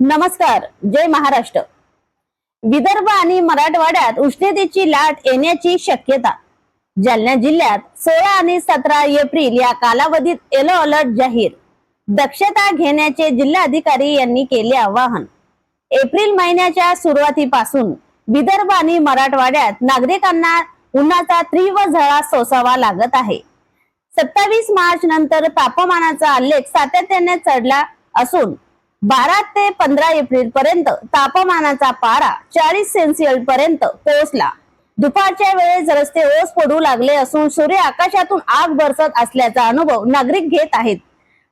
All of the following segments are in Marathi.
नमस्कार, जय महाराष्ट्र। विदर्भ आणि मराठवाड्यात उष्णतेची लाट येण्याची शक्यता। जालना जिल्ह्यात 16 आणि 17 एप्रिल या कालावधीत येलो अलर्ट जाहीर। दक्षता घेण्याचे जिल्हाधिकारी यांनी केले आवाहन। एप्रिल महिन्याच्या सुरुवातीपासून विदर्भ आणि मराठवाड्यात नागरिकांना उन्हाचा तीव्र झळा सोसावा लागत आहे। 27 मार्च नंतर तापमानाचा आलेख सातत्याने चढला असून 12 ते 15 एप्रिल पर्यंत तापमानाचा पारा 40 सेल्सिअस पर्यंत पोहोचला। दुपारच्या वेळेस रस्ते ओस पडू लागले असून सूर्य आकाशातून आग बरसत असल्याचा अनुभव नागरिक घेत आहेत।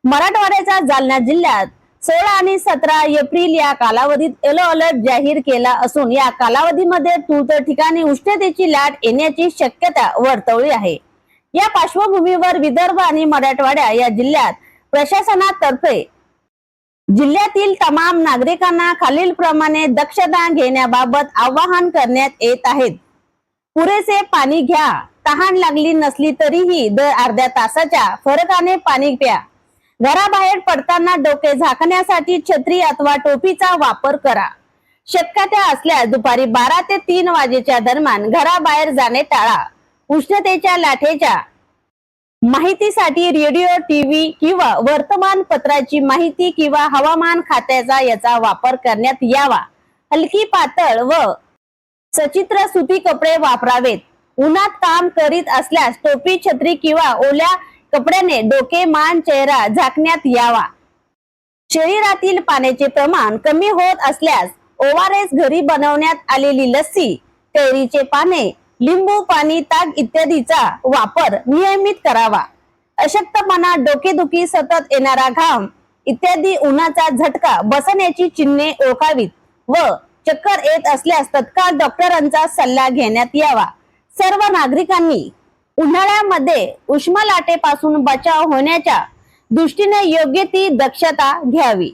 मराठवाड्याच्या जालना जिल्ह्यात 16 आणि 17 एप्रिल या कालावधीत येलो अलर्ट जाहीर केला असून या कालावधीमध्ये तुरळक ठिकाणी उष्णतेची लाट येण्याची शक्यता वर्तवली आहे। या पार्श्वभूमीवर विदर्भ आणि मराठवाडा या जिल्ह्यात प्रशासनातर्फे जिल्ह्यातील तमाम नागरिकांना खालीलप्रमाणे दक्षता घेण्याबाबत आवाहन करण्यात येत आहे। पुरेसे पाणी घ्या। तहान लागली नसली तरीही दर अर्ध्या तासाच्या फरकाने पाणी प्या। घराबाहेर पडताना डोके झाकण्यासाठी छत्री अथवा टोपीचा वापर करा। शक्यता असल्यास दुपारी 12 ते 3 वाजेच्या दरम्यान घराबाहेर जाणे टाळा। उष्णतेच्या लाटेच्या माहितीसाठी रेडिओ, टीव्ही किंवा वर्तमानपत्राची माहिती किंवा हवामान खात्याचा याचा वापर करण्यात यावा। हलकी, पातळ व सचित्र सुती कपडे वापरावेत। उन्हात काम करीत असल्यास टोपी, छत्री किंवा ओल्या कपड्याने डोके, मान, चेहरा झाकण्यात यावा। शरीरातील पाण्याचे प्रमाण कमी होत असल्यास ORS, घरी बनवण्यात आलेली लस्सी, कैरीचे पाने, लिंबू पाणी, ताक इत्यादीचा वापर नियमित करावा। अशक्तपणा, डोकेदुखी, सतत येणारा घाम इत्यादी उन्हाचा झटका बसण्याची चिन्हे ओळखावीत व चक्कर येत असल्यास तत्काळ डॉक्टरांचा सल्ला घेण्यात यावा। सर्व नागरिकांनी उन्हाळ्यामध्ये उष्ण लाटेपासून बचाव होण्याच्या दृष्टीने योग्य ती दक्षता घ्यावी।